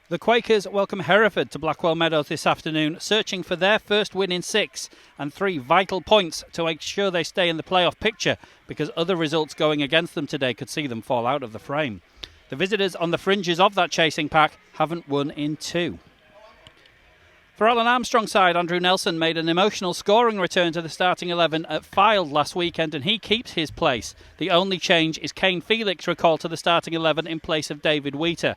The Quakers welcome Hereford to Blackwell Meadows this afternoon, searching for their first win in 6 and 3 vital points to make sure they stay in the playoff picture, because other results going against them today could see them fall out of the frame. The visitors on the fringes of that chasing pack haven't won in 2. For Alan Armstrong's side, Andrew Nelson made an emotional scoring return to the starting 11 at Fylde last weekend, and he keeps his place. The only change is Kane Felix recalled to the starting 11 in place of David Wheater.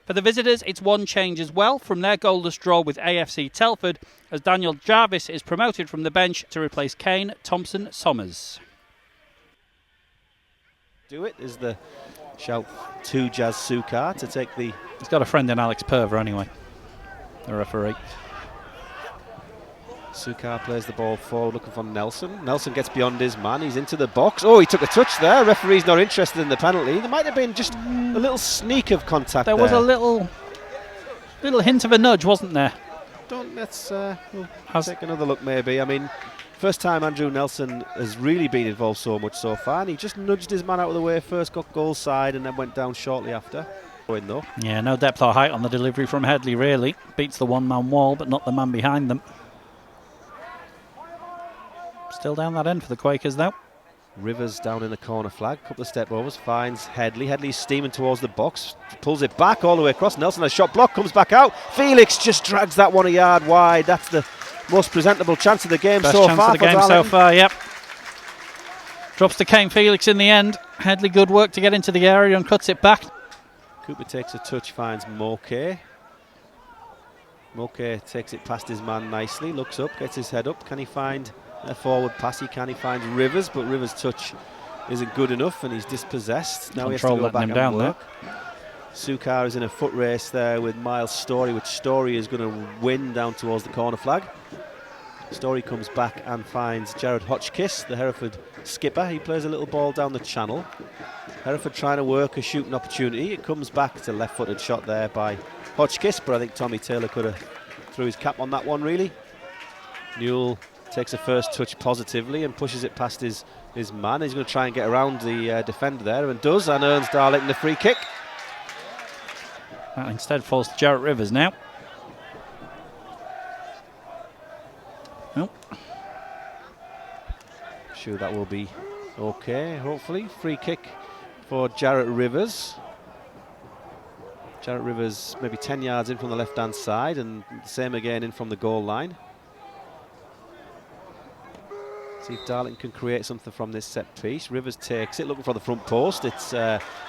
For the visitors, it's one change as well from their goalless draw with AFC Telford, as Daniel Jarvis is promoted from the bench to replace Kane Thompson-Sommers. Do it is the shout to Jazz Sukar to take the... He's got a friend in Alex Perver anyway, the referee. Sukar plays the ball forward looking for Nelson. Nelson gets beyond his man, he's into the box. Oh, he took a touch there. Referee's not interested in the penalty. There might have been just a little sneak of contact there. There was a little hint of a nudge, wasn't there? Let's we'll take another look maybe. I mean, first time Andrew Nelson has really been involved so much so far, and he just nudged his man out of the way first, got goal side, and then went down shortly after. Though. Yeah, no depth or height on the delivery from Headley really. Beats the one-man wall, but not the man behind them. Still down that end for the Quakers though. Rivers down in the corner flag, couple of step overs, finds Headley. Headley's steaming towards the box, pulls it back all the way across. Nelson has shot block, comes back out. Felix just drags that one a yard wide. That's the most presentable chance of the game Best so chance far. Of the game so far, yep. Drops to Kane Felix in the end. Headley good work to get into the area and cuts it back. Cooper takes a touch, finds Moke. Moke takes it past his man nicely, looks up, gets his head up. Can he find a forward pass? He can. He finds Rivers, but Rivers' touch isn't good enough and he's dispossessed. Now he has to go back and work. Sukar is in a foot race there with Miles Story, which Story is going to win down towards the corner flag. Story comes back and finds Jared Hotchkiss, the Hereford skipper. He plays a little ball down the channel. Hereford trying to work a shooting opportunity. It comes back to left-footed shot there by Hotchkiss, but I think Tommy Taylor could have threw his cap on that one really. Newell takes a first touch positively and pushes it past his man. He's going to try and get around the defender there, and does, and earns Darlington the free kick. That instead falls to Jarrett Rivers now. Nope. Sure that will be okay, hopefully. Free kick for Jarrett Rivers. Jarrett Rivers maybe 10 yards in from the left-hand side, and the same again in from the goal line. See if Darlington can create something from this set piece. Rivers takes it, looking for the front post. It's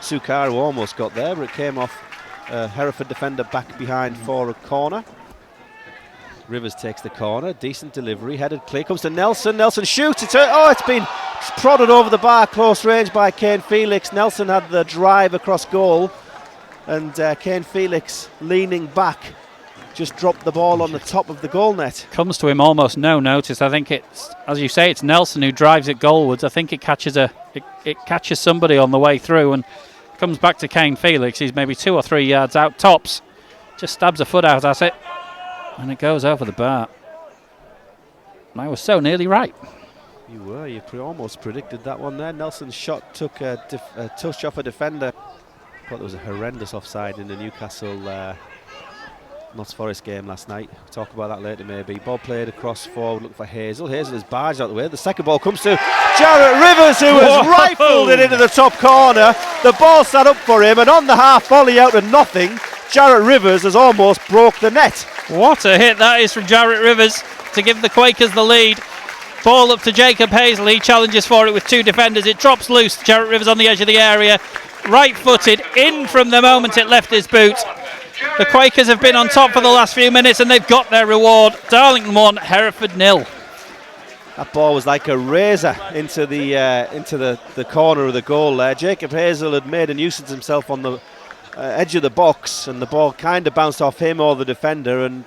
Sukar who almost got there, but it came off Hereford defender back behind for a corner. Rivers takes the corner, decent delivery, headed clear, comes to Nelson. Nelson shoots, it's been prodded over the bar, close range by Kane Felix. Nelson had the drive across goal, and Kane Felix leaning back just dropped the ball on the top of the goal net. Comes to him almost no notice. I think it's, as you say, it's Nelson who drives it goalwards. I think it catches it catches somebody on the way through and comes back to Kane Felix. He's maybe 2 or 3 yards out tops. Just stabs a foot out at it, and it goes over the bar. I was so nearly right. You were. You almost predicted that one there. Nelson's shot took a touch off a defender. Thought there was a horrendous offside in the Newcastle Notts Forest game last night. We'll talk about that later maybe. Ball played across forward, looking for Hazel. Hazel is barged out of the way. The second ball comes to Jarrett Rivers, who has rifled it into the top corner. The ball sat up for him, and on the half volley out of nothing, Jarrett Rivers has almost broke the net. What a hit that is from Jarrett Rivers to give the Quakers the lead. Ball up to Jacob Hazel. He challenges for it with 2 defenders. It drops loose. Jarrett Rivers on the edge of the area. Right-footed, in from the moment it left his boot. The Quakers have been on top for the last few minutes and they've got their reward. Darlington 1, Hereford 0. That ball was like a razor into the corner of the goal there. Jacob Hazel had made a nuisance himself on the edge of the box, and the ball kind of bounced off him or the defender, and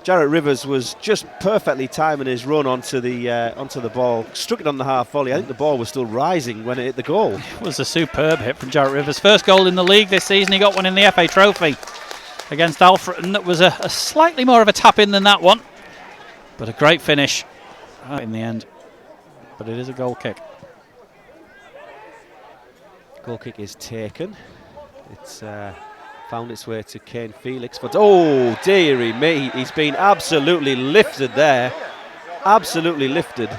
Jarrett Rivers was just perfectly timing his run onto the ball. Struck it on the half volley. I think the ball was still rising when it hit the goal. It was a superb hit from Jarrett Rivers. First goal in the league this season. He got one in the FA Trophy against Alfreton. That was a slightly more of a tap in than that one, but a great finish in the end. But it is a goal kick. Goal kick is taken. It's Found its way to Kane Felix, but oh dearie me, he's been absolutely lifted there. Absolutely lifted.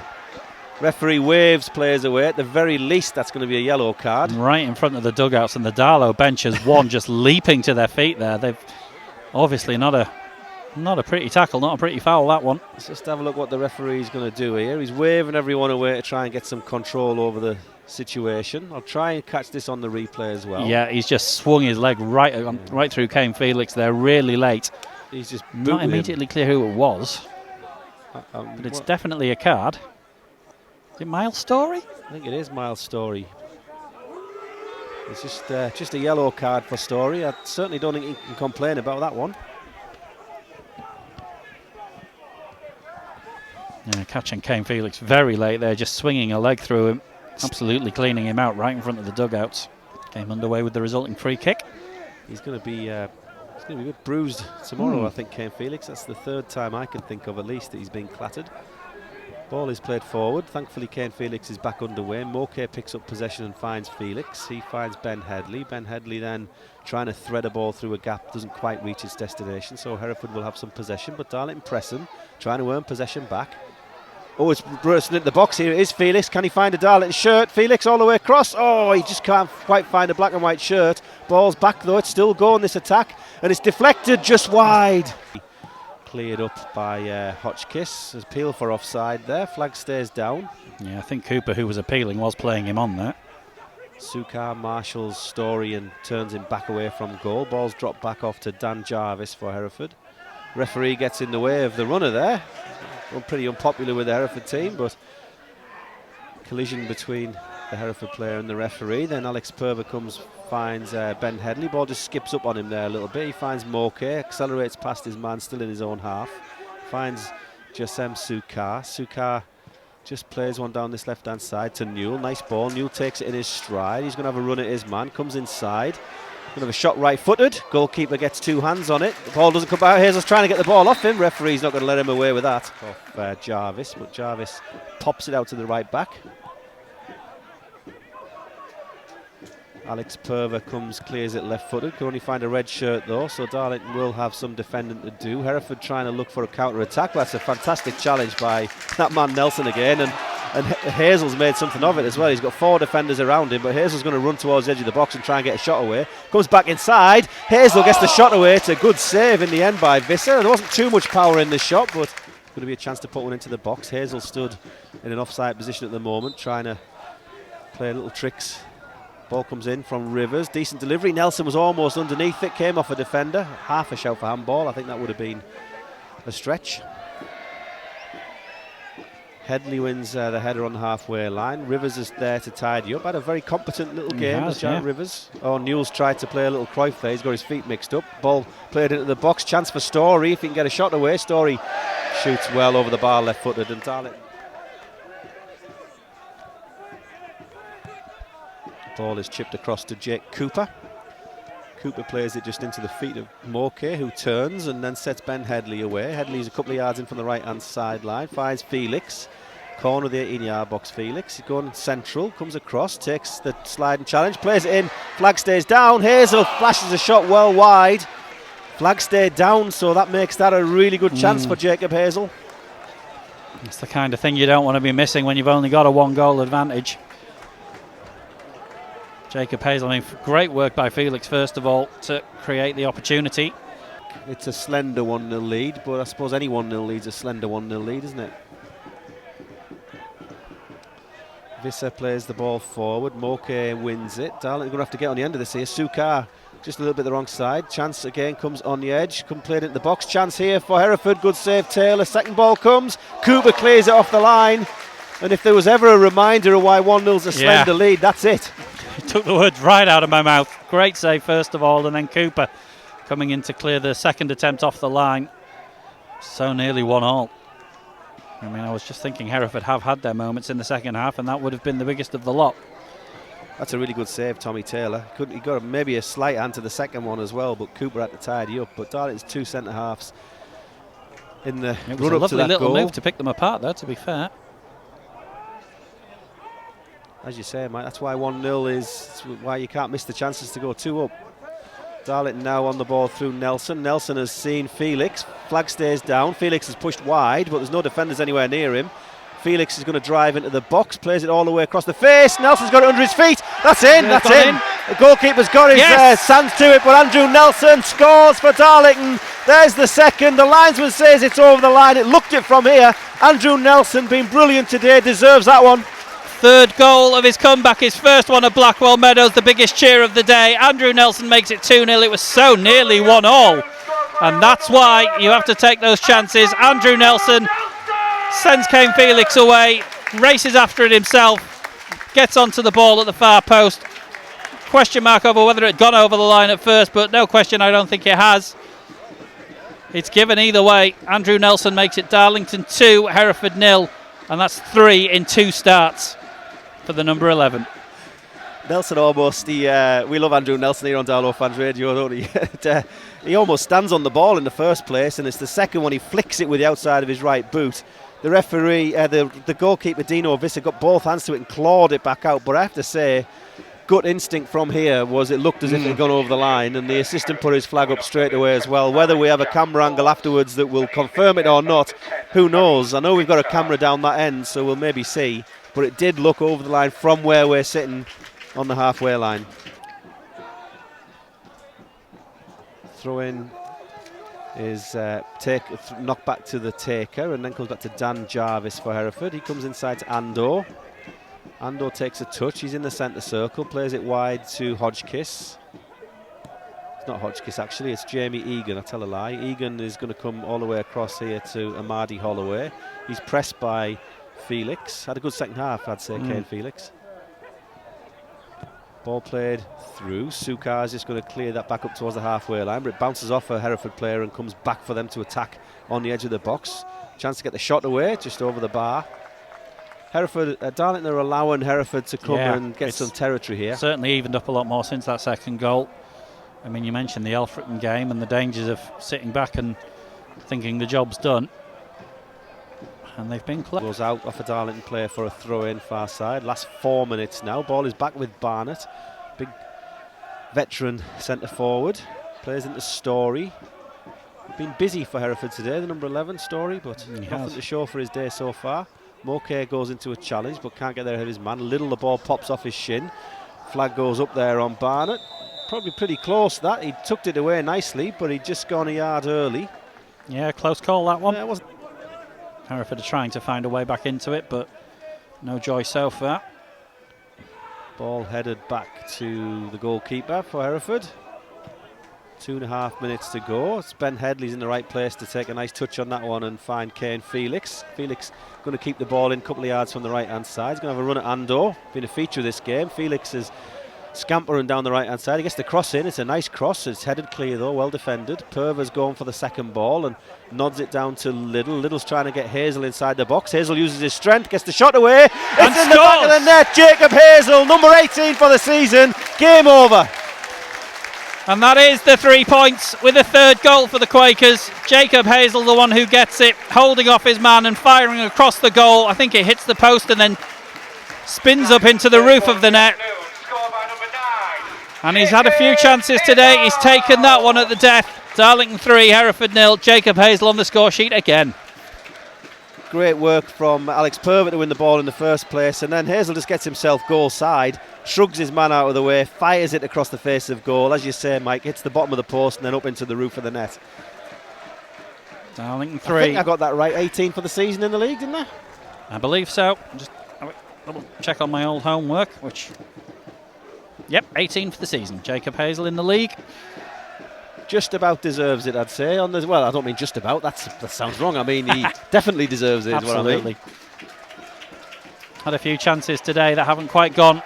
Referee waves players away. At the very least, that's going to be a yellow card. Right in front of the dugouts, and the Darlow bench has won, just leaping to their feet there. They've obviously not a pretty tackle, not a pretty foul, that one. Let's just have a look what the referee's going to do here. He's waving everyone away to try and get some control over the situation. I'll try and catch this on the replay as well. Yeah, he's just swung his leg right through Kane Felix there, really late. He's just not immediately clear who it was, but it's definitely a card. Is it Miles Story? I think it is Miles Story. It's just a yellow card for Story. I certainly don't think he can complain about that one. Yeah, catching Kane Felix very late there, just swinging a leg through him, absolutely cleaning him out right in front of the dugouts. Came underway with the resulting free kick. He's going to be a bit bruised tomorrow, I think, Kane Felix. That's the third time I can think of, at least, that he's been clattered. Ball is played forward. Thankfully, Kane Felix is back underway. Moke picks up possession and finds Felix. He finds Ben Headley. Ben Headley then trying to thread a ball through a gap, doesn't quite reach its destination, so Hereford will have some possession, but Darlington press him, trying to earn possession back. Oh, it's bursting into the box. Here it is, Felix. Can he find a Darlington shirt? Felix all the way across. Oh, he just can't quite find a black and white shirt. Ball's back though. It's still going, this attack, and it's deflected just wide. Cleared up by Hotchkiss. There's appeal for offside there. Flag stays down. Yeah, I think Cooper, who was appealing, was playing him on there. Sukar marshals Story and turns him back away from goal. Ball's dropped back off to Dan Jarvis for Hereford. Referee gets in the way of the runner there. Well, pretty unpopular with the Hereford team, but collision between the Hereford player and the referee. Then Alex Purver finds Ben Headley. Ball just skips up on him there a little bit. He finds Moke, accelerates past his man, still in his own half. Finds Jasem Sukar. Sukar just plays one down this left-hand side to Newell. Nice ball. Newell takes it in his stride. He's going to have a run at his man. Comes inside. Going to have a shot right-footed. Goalkeeper gets two hands on it. The ball doesn't come back. Hazel's trying to get the ball off him. Referee's not going to let him away with that. Off Jarvis, but Jarvis pops it out to the right back. Alex Purver clears it left-footed. Can only find a red shirt though, so Darlington will have some defending to do. Hereford trying to look for a counter-attack. That's a fantastic challenge by that man Nelson again, and Hazel's made something of it as well. He's got four defenders around him, but Hazel's going to run towards the edge of the box and try and get a shot away. Comes back inside. Hazel gets the shot away. It's a good save in the end by Visser. There wasn't too much power in this shot, but going to be a chance to put one into the box. Hazel stood in an offside position at the moment, trying to play little tricks. Ball comes in from Rivers. Decent delivery. Nelson was almost underneath it. Came off a defender. Half a shout for handball. I think that would have been a stretch. Headley wins the header on the halfway line. Rivers is there to tidy up. Had a very competent little game as Jack Rivers. Oh, Newell's tried to play a little Cruyff there. He's got his feet mixed up. Ball played into the box. Chance for Story if he can get a shot away. Story shoots well over the bar left-footed, and Darlington. Ball is chipped across to Jake Cooper. Cooper plays it just into the feet of Moke, who turns and then sets Ben Headley away. Headley's a couple of yards in from the right-hand sideline. Finds Felix. Corner of the 18-yard box, Felix. He's going central, comes across, takes the slide and challenge, plays it in. Flag stays down. Hazel flashes a shot well wide. Flag stayed down, so that makes that a really good chance for Jacob Hazel. It's the kind of thing you don't want to be missing when you've only got a one-goal advantage. Jacob Hazel, I mean, great work by Felix, first of all, to create the opportunity. It's a slender 1-0 lead, but I suppose any 1-0 lead's a slender 1-0 lead, isn't it? Visser plays the ball forward. Moke wins it. Darlington going to have to get on the end of this here. Sukar just a little bit the wrong side. Chance again comes on the edge. Played into the box. Chance here for Hereford. Good save, Taylor. Second ball comes. Cooper clears it off the line. And if there was ever a reminder of why 1-0's a slender lead, that's it. Took the words right out of my mouth. Great save first of all, and then Cooper coming in to clear the second attempt off the line. So nearly 1-1. I mean, I was just thinking Hereford have had their moments in the second half, and that would have been the biggest of the lot. That's a really good save, Tommy Taylor. He got maybe a slight hand to the second one as well, but Cooper had to tidy up. But Darlington's two centre halves in the run up to that goal. It was a lovely little move to pick them apart, though, to be fair. As you say, Mike, that's why 1-0 is why you can't miss the chances to go 2 up. Darlington now on the ball through Nelson. Nelson has seen Felix. Flag stays down. Felix is pushed wide, but there's no defenders anywhere near him. Felix is going to drive into the box, plays it all the way across the face. Nelson's got it under his feet. That's in, that's in. The goalkeeper's got his sands to it, but Andrew Nelson scores for Darlington. There's the second. The linesman says it's over the line. It looked it from here. Andrew Nelson, been brilliant today, deserves that one. Third goal of his comeback, his first one at Blackwell Meadows, the biggest cheer of the day. Andrew Nelson makes it 2-0. It was so nearly 1-1. And that's why you have to take those chances. Andrew Nelson sends Kane Felix away, races after it himself, gets onto the ball at the far post. Question mark over whether it had gone over the line at first, but no question, I don't think it has. It's given either way. Andrew Nelson makes it Darlington 2, Hereford 0, and that's 3 in 2 starts for the number 11. Nelson almost, we love Andrew Nelson here on Darlow Fans Radio, don't we? He almost stands on the ball in the first place, and it's the second one he flicks it with the outside of his right boot. The referee, the goalkeeper Dino Visser got both hands to it and clawed it back out, but I have to say, gut instinct from here was it looked as if it had gone over the line, and the assistant put his flag up straight away as well. Whether we have a camera angle afterwards that will confirm it or not, who knows? I know we've got a camera down that end, so we'll maybe see, but it did look over the line from where we're sitting on the halfway line. Throw in is knocked back to the taker, and then comes back to Dan Jarvis for Hereford. He comes inside to Ando. Ando takes a touch. He's in the centre circle, plays it wide to Hodgkiss. It's not Hodgkiss actually, it's Jamie Egan. I tell a lie. Egan is going to come all the way across here to Amadi Holloway. He's pressed by Felix. Had a good second half, I'd say, Kane Felix. Ball played through. Sukar is just going to clear that back up towards the halfway line, but it bounces off a Hereford player and comes back for them to attack on the edge of the box. Chance to get the shot away, just over the bar. Hereford, Darlington are allowing Hereford to come and get some territory here. Certainly evened up a lot more since that second goal. I mean, you mentioned the Elfricton game and the dangers of sitting back and thinking the job's done. And they've been close. Goes out off a Darlington player for a throw in far side. Last 4 minutes now. Ball is back with Barnett. Big veteran centre forward. Plays into Story. Been busy for Hereford today, the number 11 Story, but nothing to show for his day so far. Moke goes into a challenge but can't get there ahead of his man. Little, the ball pops off his shin. Flag goes up there on Barnett. Probably pretty close that. He tucked it away nicely, but he'd just gone a yard early. Yeah, close call that one. Yeah, it wasn't. Hereford are trying to find a way back into it, but no joy so far. Ball headed back to the goalkeeper for Hereford. 2.5 minutes to go. It's Ben Headley's in the right place to take a nice touch on that one and find Kane Felix. Felix going to keep the ball in a couple of yards from the right hand side. He's going to have a run at Ando. Been a feature of this game. Felix is scampering down the right hand side. He gets the cross in. It's a nice cross. It's headed clear though, well defended. Purver's going for the second ball and nods it down to Little. Little's trying to get Hazel inside the box. Hazel uses his strength, gets the shot away. It's in the back of the net. Jacob Hazel, number 18 for the season. Game over. And that is the 3 points with a third goal for the Quakers. Jacob Hazel, the one who gets it, holding off his man and firing across the goal. I think it hits the post and then spins up into the roof of the net. And he's had a few chances today. He's taken that one at the death. Darlington 3, Hereford 0. Jacob Hazel on the score sheet again. Great work from Alex Purver to win the ball in the first place, and then Hazel just gets himself goal side, shrugs his man out of the way, fires it across the face of goal. As you say, Mike, hits the bottom of the post and then up into the roof of the net. Darlington 3. I think I got that right. 18 for the season in the league, didn't I? I believe so. Just double check on my old homework, which... Yep, 18 for the season. Jacob Hazel in the league. Just about deserves it, I'd say. Well, I don't mean just about. That sounds wrong. I mean, he definitely deserves it. Absolutely. Is what I mean. Had a few chances today that haven't quite gone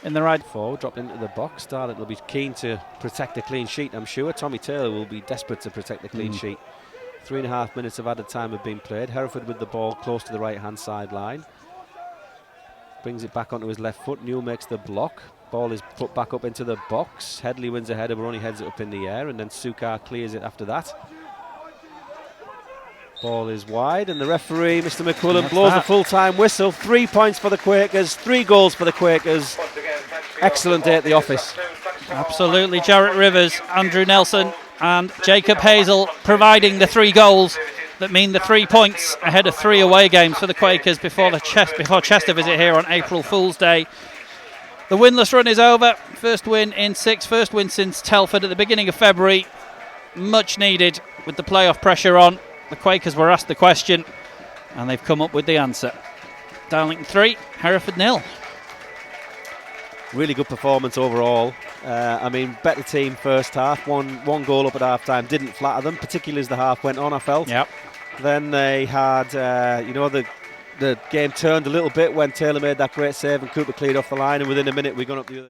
in the right. Forward, dropped into the box. Darlington will be keen to protect a clean sheet, I'm sure. Tommy Taylor will be desperate to protect the clean sheet. 3.5 minutes of added time have been played. Hereford with the ball close to the right-hand sideline. Brings it back onto his left foot. Newell makes the block. Ball is put back up into the box. Headley wins a header, but only heads it up in the air, and then Sukar clears it after that. Ball is wide, and the referee, Mr. McQuillan, blows the full-time whistle. 3 points for the Quakers, 3 goals for the Quakers. Excellent day at the office. Absolutely. Jarrett Rivers, Andrew Nelson and Jacob Hazel providing the 3 goals that mean the 3 points ahead of 3 away games for the Quakers before Chester visit here on April Fool's Day. The winless run is over. First win in 6, first win since Telford at the beginning of February. Much needed with the playoff pressure on. The Quakers were asked the question and they've come up with the answer. Darlington 3, Hereford 0. Really good performance overall. I mean, better team first half. One goal up at half time didn't flatter them, particularly as the half went on, I felt. Yep. Then they had, the game turned a little bit when Taylor made that great save and Cooper cleared off the line, and within a minute we got up the other.